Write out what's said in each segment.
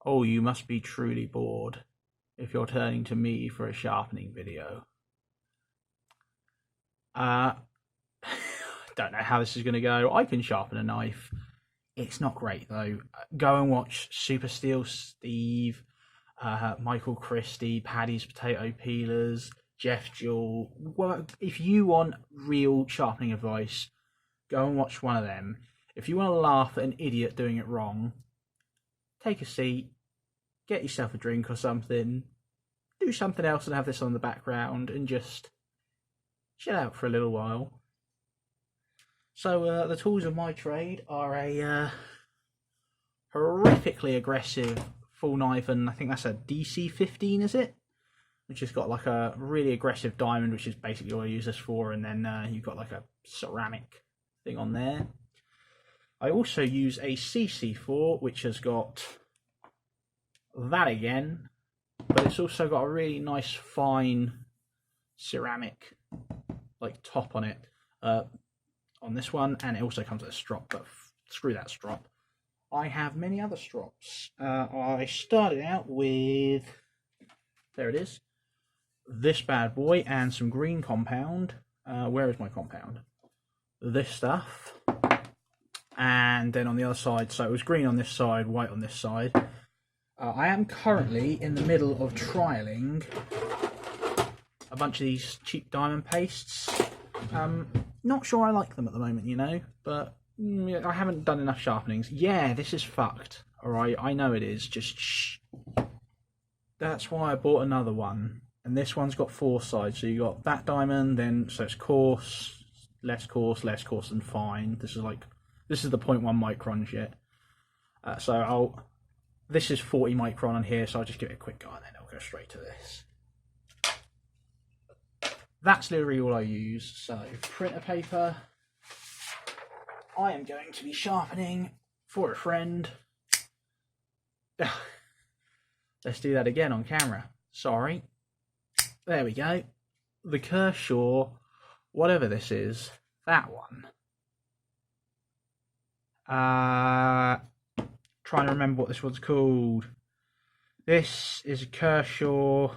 Oh, you must be truly bored if you're turning to me for a sharpening video. Don't know how this is going to go. I can sharpen a knife. It's not great though. Go and watch Super Steel Steve, Michael Christie, Paddy's Potato Peelers, Jeff Jewell. Well, if you want real sharpening advice, go and watch one of them. If you want to laugh at an idiot doing it wrong, take a seat, get yourself a drink or something, do something else and have this on the background and just chill out for a little while. So the tools of my trade are a horrifically aggressive full knife, and I think that's a DC-15, is it? Which has got like a really aggressive diamond, which is basically what I use this for, and then you've got like a ceramic thing on there. I also use a CC4, which has got that again, but it's also got a really nice fine ceramic like top on it on this one, and it also comes with a strop, but screw that strop. I have many other strops. I started out with, there it is, this bad boy and some green compound. Where is my compound? This stuff. And then on the other side, so it was green on this side, white on this side. I am currently in the middle of trialling a bunch of these cheap diamond pastes. Not sure I like them at the moment, you know, but I haven't done enough sharpenings. Yeah, this is fucked. Alright, I know it is, just shh. That's why I bought another one. And this one's got 4 sides. So you got that diamond, then so it's coarse, less coarse and fine. This is the 0.1 micron shit. This is 40 micron on here, so I'll just give it a quick go and then I'll go straight to this. That's literally all I use. So printer paper. I am going to be sharpening for a friend. Let's do that again on camera. Sorry. There we go. The Kershaw, whatever this is, that one. Trying to remember what this one's called. This is a Kershaw.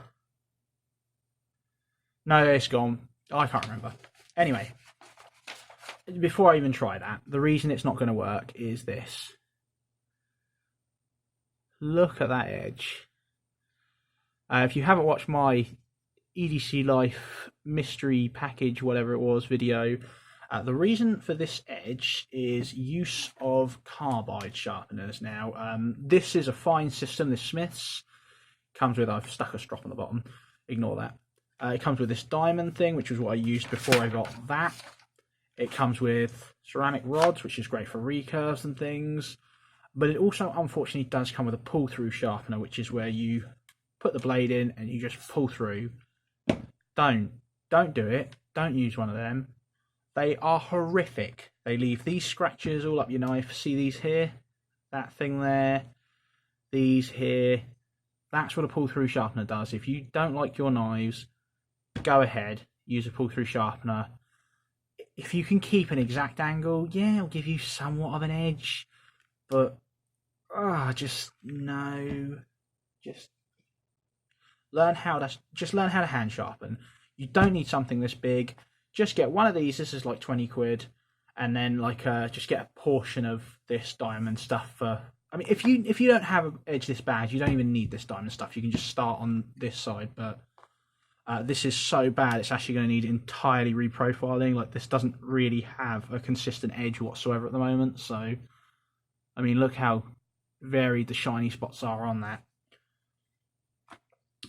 No, it's gone. I can't remember. Anyway, before I even try that, the reason it's not going to work is this. Look at that edge. If you haven't watched my EDC Life mystery package, whatever it was, video, the reason for this edge is use of carbide sharpeners. Now, this is a fine system, this Smith's. Comes with, I've stuck a strop on the bottom, ignore that. It comes with this diamond thing, which was what I used before I got that. It comes with ceramic rods, which is great for recurves and things. But it also, unfortunately, does come with a pull-through sharpener, which is where you put the blade in and you just pull through. Don't do it. Don't use one of them. They are horrific. They leave these scratches all up your knife. See these here? That thing there. These here. That's what a pull-through sharpener does. If you don't like your knives, go ahead, use a pull-through sharpener. If you can keep an exact angle, yeah, it'll give you somewhat of an edge. But, just learn how to hand sharpen. You don't need something this big. Just get one of these. This is like 20 quid, and then just get a portion of this diamond stuff for. I mean, if you don't have an edge this bad, you don't even need this diamond stuff. You can just start on this side, but this is so bad. It's actually going to need entirely reprofiling. Like, this doesn't really have a consistent edge whatsoever at the moment. So, I mean, look how varied the shiny spots are on that.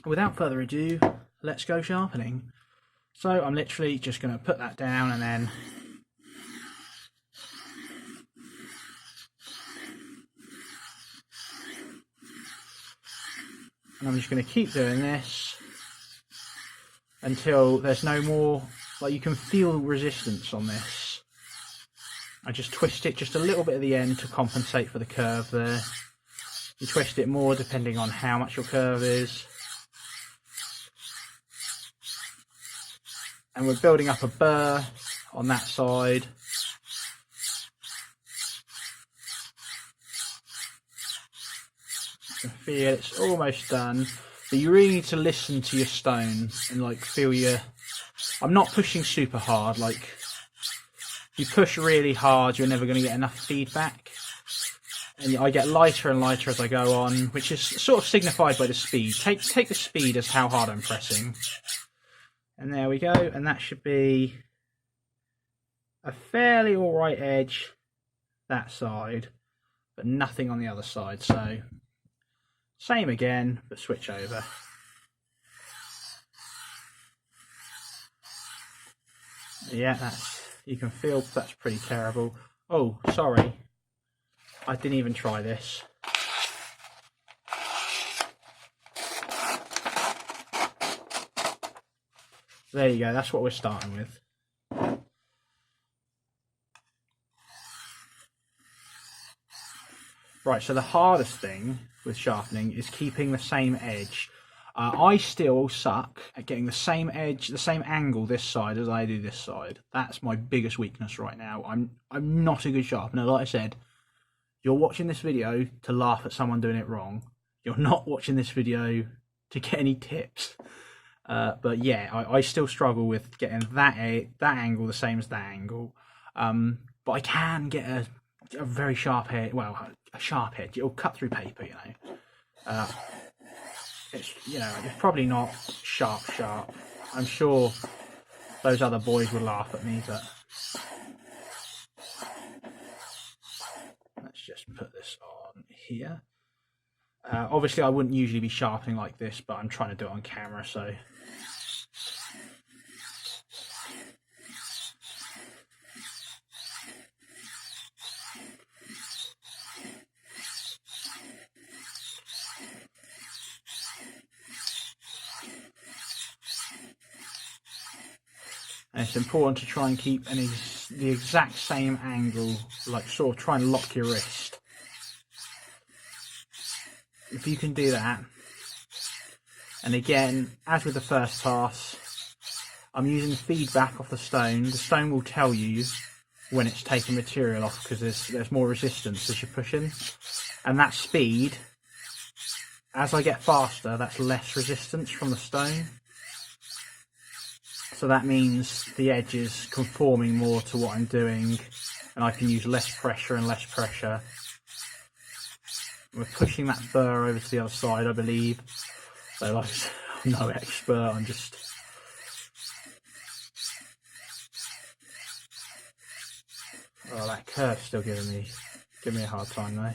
Without further ado, let's go sharpening. So I'm literally just going to put that down and then I'm just going to keep doing this until there's no more, like, you can feel resistance on this. I just twist it just a little bit at the end to compensate for the curve there. You twist it more depending on how much your curve is. And we're building up a burr on that side. can feel it's almost done, but you really need to listen to your stone and like feel your... I'm not pushing super hard, like if you push really hard you're never going to get enough feedback, and I get lighter and lighter as I go on, which is sort of signified by the speed. Take the speed as how hard I'm pressing, and there we go, and that should be a fairly alright edge that side, but nothing on the other side. So same again, but switch over. Yeah, that's, you can feel that's pretty terrible. Oh, sorry, I didn't even try this. There you go, that's what we're starting with. Right, so the hardest thing with sharpening is keeping the same edge. I still suck at getting the same edge, the same angle this side as I do this side. That's my biggest weakness right now. I'm not a good sharpener. Like I said, you're watching this video to laugh at someone doing it wrong. You're not watching this video to get any tips. But yeah, I still struggle with getting that angle the same as that angle. But I can get a very sharp edge. Well, a sharp edge. It'll cut through paper, you know. It's, you know, it's probably not sharp. I'm sure those other boys would laugh at me, but let's just put this on here. Obviously I wouldn't usually be sharpening like this, but I'm trying to do it on camera, so and it's important to try and keep the exact same angle, like sort of try and lock your wrist. If you can do that, and again, as with the first pass, I'm using feedback off the stone. The stone will tell you when it's taking material off because there's more resistance as you're pushing, and that speed, as I get faster, that's less resistance from the stone. So that means the edge is conforming more to what I'm doing, and I can use less pressure and less pressure. We're pushing that burr over to the other side, I believe. So like, I'm no expert, I'm just... Oh, that curve's still giving me a hard time though.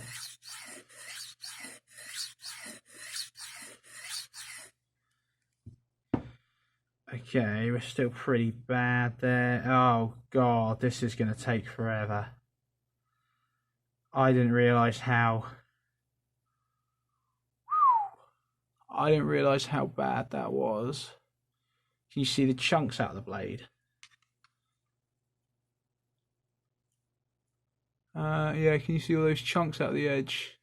Okay, we're still pretty bad there. Oh god, this is going to take forever. I didn't realise how bad that was. Can you see the chunks out of the blade? Yeah, can you see all those chunks out of the edge?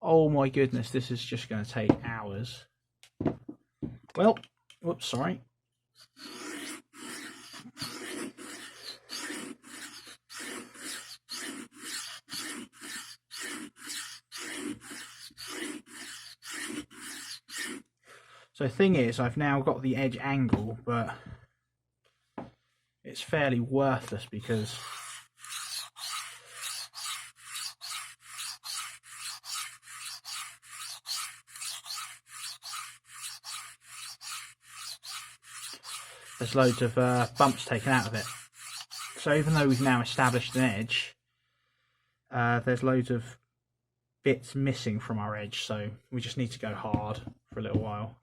Oh my goodness, this is just going to take hours. Well, whoops, sorry. So the thing is, I've now got the edge angle, but it's fairly worthless because there's loads of bumps taken out of it. So even though we've now established an edge, there's loads of bits missing from our edge, so we just need to go hard for a little while.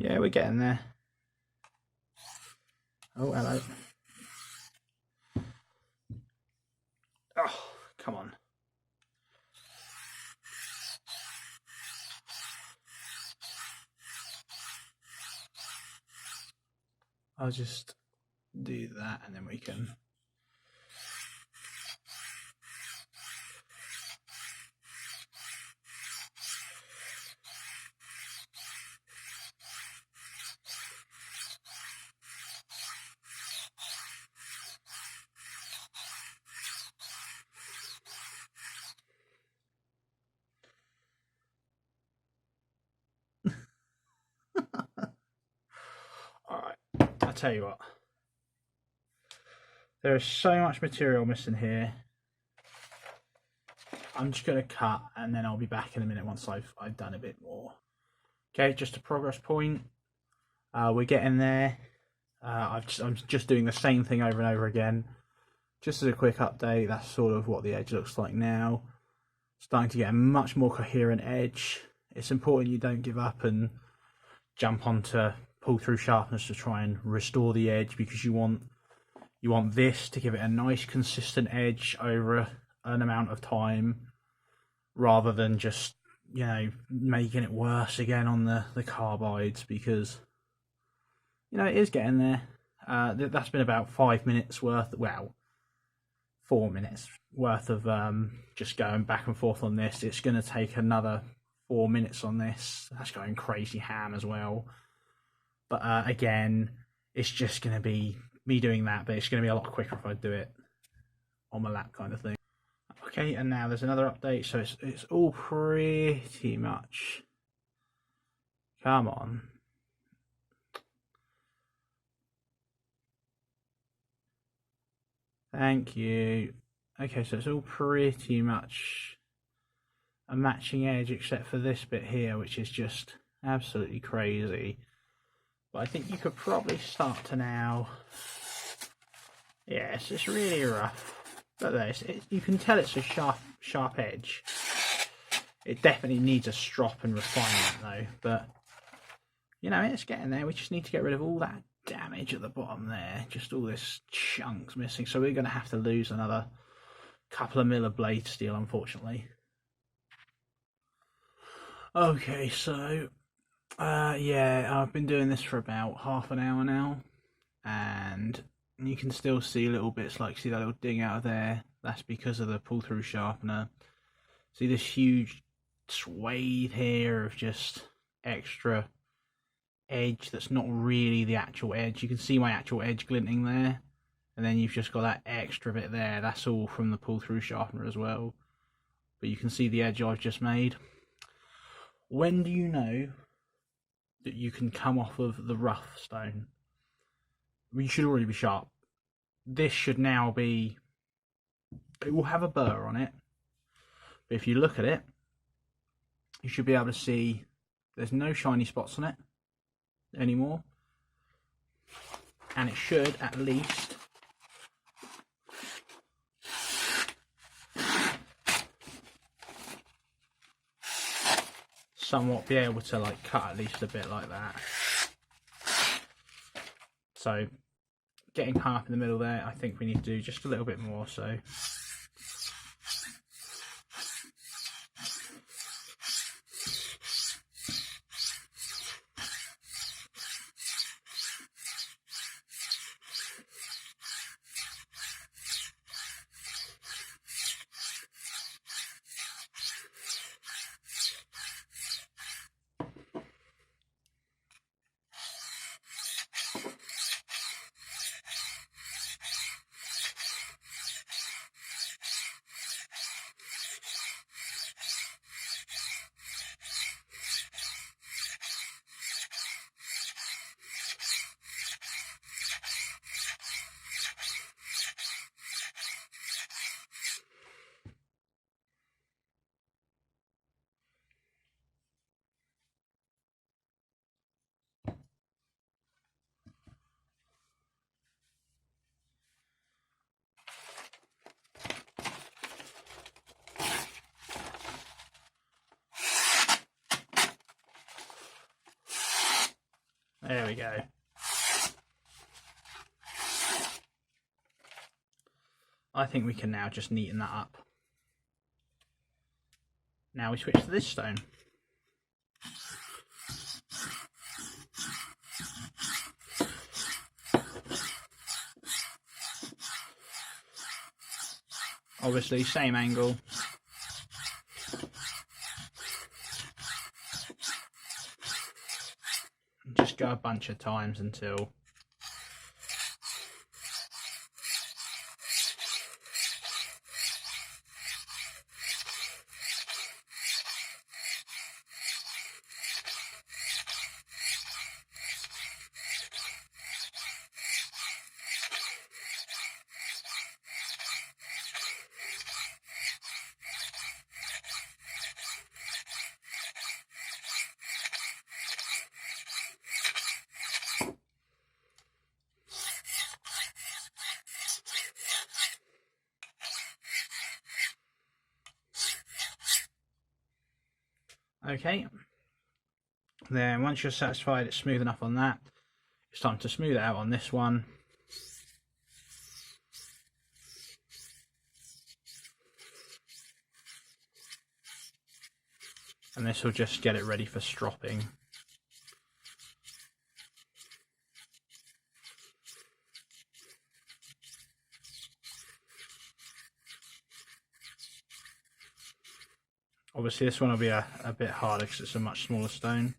Yeah, we're getting there. Oh, hello. Oh, come on. I'll just do that and then we can... tell you what, there is so much material missing here. I'm just going to cut and then I'll be back in a minute once I've done a bit more. Okay, just a progress point. We're getting there. I'm just doing the same thing over and over again. Just as a quick update, that's sort of what the edge looks like now. Starting to get a much more coherent edge. It's important you don't give up and jump onto pull through sharpness to try and restore the edge, because you want this to give it a nice consistent edge over an amount of time, rather than just, you know, making it worse again on the carbides, because, you know, it is getting there. That's been about 5 minutes worth, well, 4 minutes worth of just going back and forth on this. It's going to take another 4 minutes on this. That's going crazy ham as well. But again, it's just going to be me doing that, but it's going to be a lot quicker if I do it on my lap kind of thing. Okay, and now there's another update. So it's all pretty much... Come on. Thank you. Okay, so it's all pretty much a matching edge except for this bit here, which is just absolutely crazy. But I think you could probably start to now... Yes, it's really rough. But there, you can tell it's a sharp edge. It definitely needs a strop and refinement though. But, you know, it's getting there. We just need to get rid of all that damage at the bottom there. Just all this chunks missing. So we're going to have to lose another couple of mil of blade steel, unfortunately. Okay, so... yeah, I've been doing this for about half an hour now, and you can still see little bits, like see that little ding out of there. That's because of the pull through sharpener. See this huge swathe here of just extra edge that's not really the actual edge. You can see my actual edge glinting there, and then you've just got that extra bit there. That's all from the pull through sharpener as well. But you can see the edge I've just made. When do you know that you can come off of the rough stone? I mean, you should already be sharp. This should now be... It will have a burr on it, but if you look at it, you should be able to see there's no shiny spots on it anymore, and it should at least somewhat be able to like cut at least a bit like that. So getting half in the middle there, I think we need to do just a little bit more. So there we go. I think we can now just neaten that up. Now we switch to this stone. Obviously, same angle. Just go a bunch of times until Okay, then once you're satisfied it's smooth enough on that, it's time to smooth it out on this one. And this will just get it ready for stropping. Obviously this one will be a bit harder because it's a much smaller stone.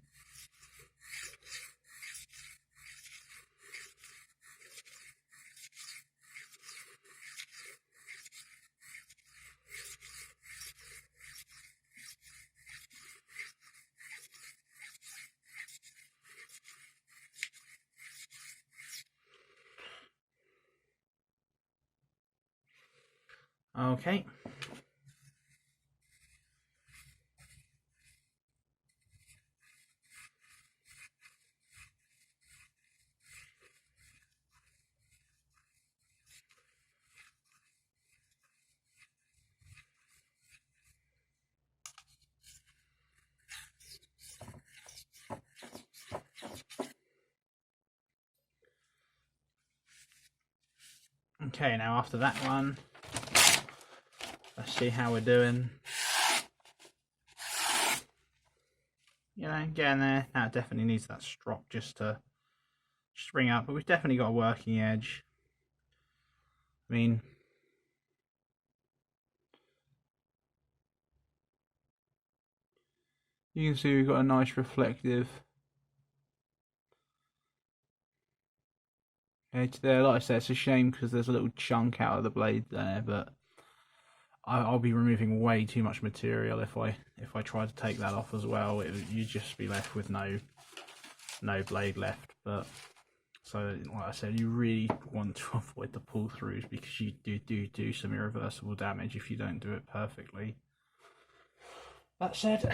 Okay. Okay, now after that one, let's see how we're doing. You know, getting there. Now it definitely needs that strop just to bring up, but we've definitely got a working edge. I mean, you can see we've got a nice reflective edge there. Like I said, it's a shame because there's a little chunk out of the blade there, but I'll be removing way too much material if I try to take that off as well. You'd just be left with no blade left. But so, like I said, you really want to avoid the pull throughs because you do some irreversible damage if you don't do it perfectly. That said,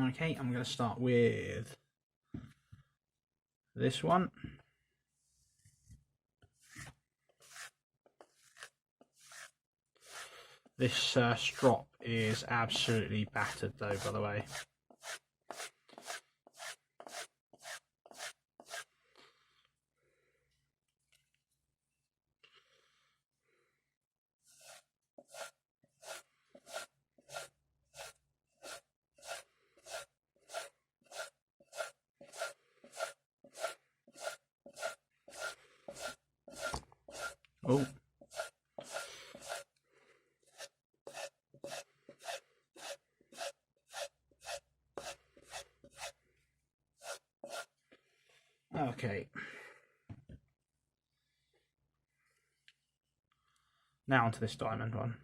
okay, I'm going to start with this one. This strop is absolutely battered though, by the way. Oh. Okay. Now onto this diamond one.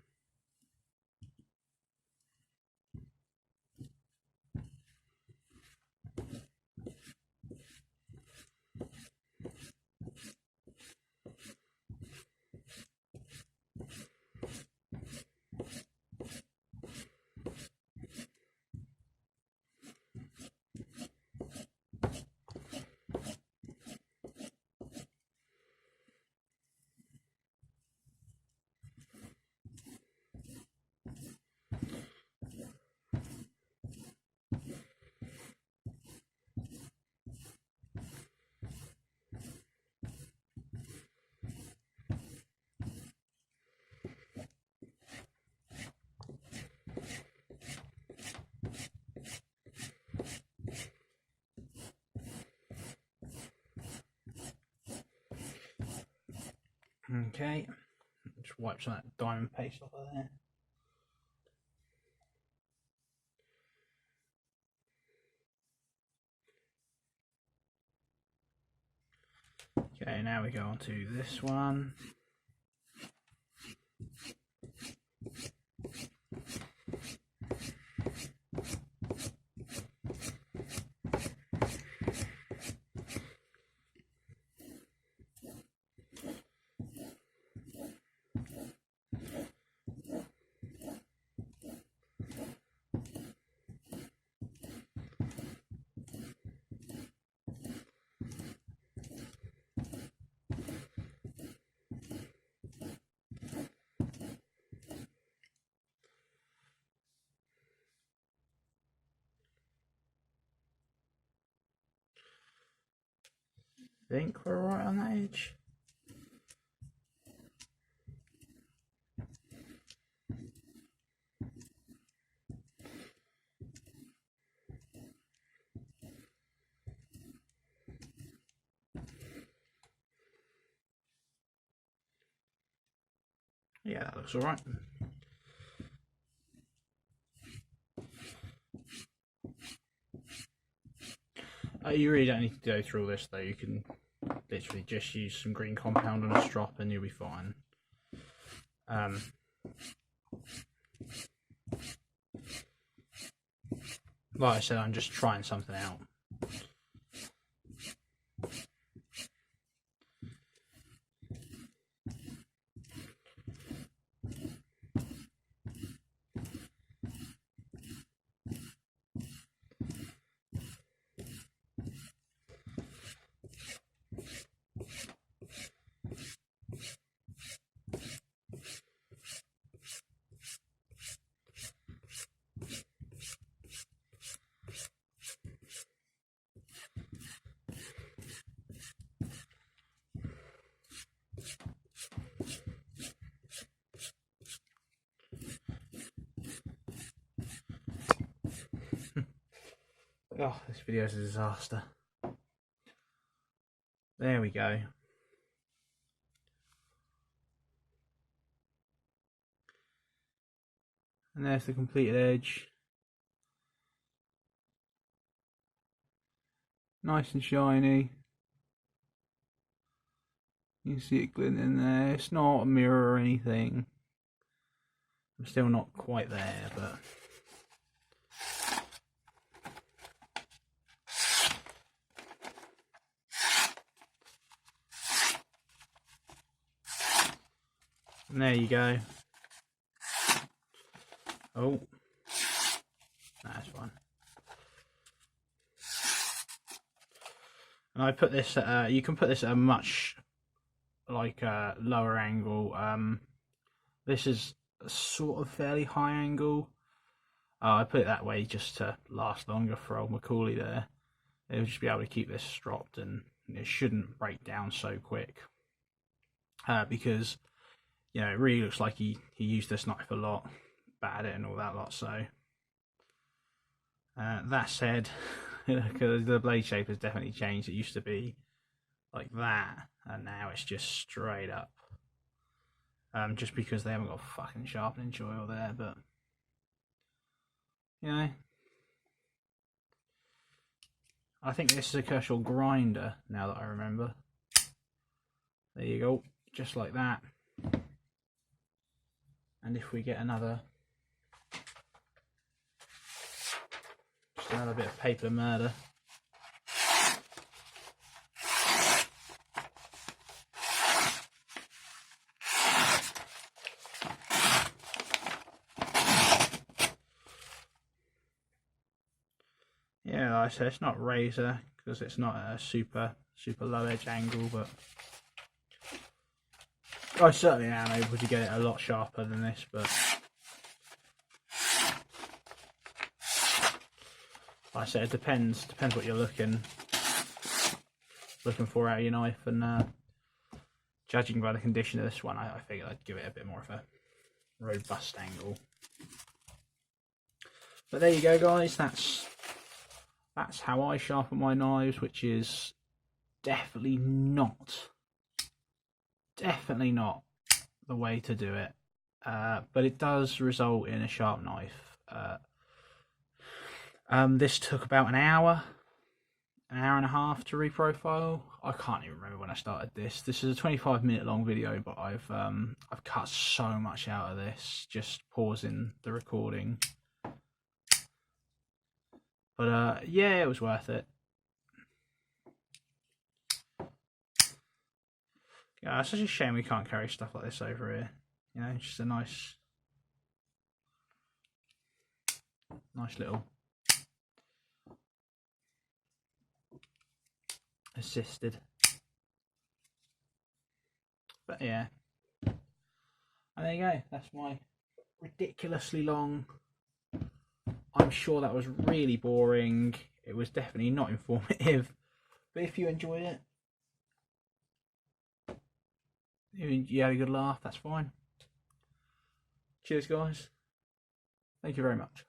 Okay, just wipe some of that diamond paste off of there. Okay, now we go on to this one. think we're right on that edge. Yeah, that looks alright. You really don't need to go through all this though, you can literally just use some green compound on a strop and you'll be fine. Like I said, I'm just trying something out. Oh, this video is a disaster. There we go. And there's the completed edge. Nice and shiny. You can see it glinting there. It's not a mirror or anything. I'm still not quite there, but... And there you go. Oh, that's fine. And I put this at you can put this at a much lower angle. This is a sort of fairly high angle. I put it that way just to last longer for old Macaulay there. It'll just be able to keep this stropped and it shouldn't break down so quick. Because you know, it really looks like he used this knife a lot, battered it and all that lot, so... that said, the blade shape has definitely changed. It used to be like that, and now it's just straight up. Just because they haven't got fucking sharpening oil there, but... You know... I think this is a Kershaw grinder, now that I remember. There you go, just like that. And if we get another bit of paper murder. Yeah, like I said, it's not razor because it's not a super low edge angle, but I certainly am able to get it a lot sharper than this, but like I said, it depends what you're looking for out of your knife, and judging by the condition of this one, I figured I'd give it a bit more of a robust angle. But there you go, guys. That's how I sharpen my knives, which is definitely not the way to do it, but it does result in a sharp knife. This took about an hour and a half to reprofile. I can't even remember when I started this. This is a 25-minute long video, but I've cut so much out of this, just pausing the recording. But yeah, it was worth it. Yeah, it's such a shame we can't carry stuff like this over here. You know, just a nice little assisted. But yeah, and there you go. That's my ridiculously long. I'm sure that was really boring. It was definitely not informative. But if you enjoyed it, you had a good laugh, that's fine. Cheers, guys. Thank you very much.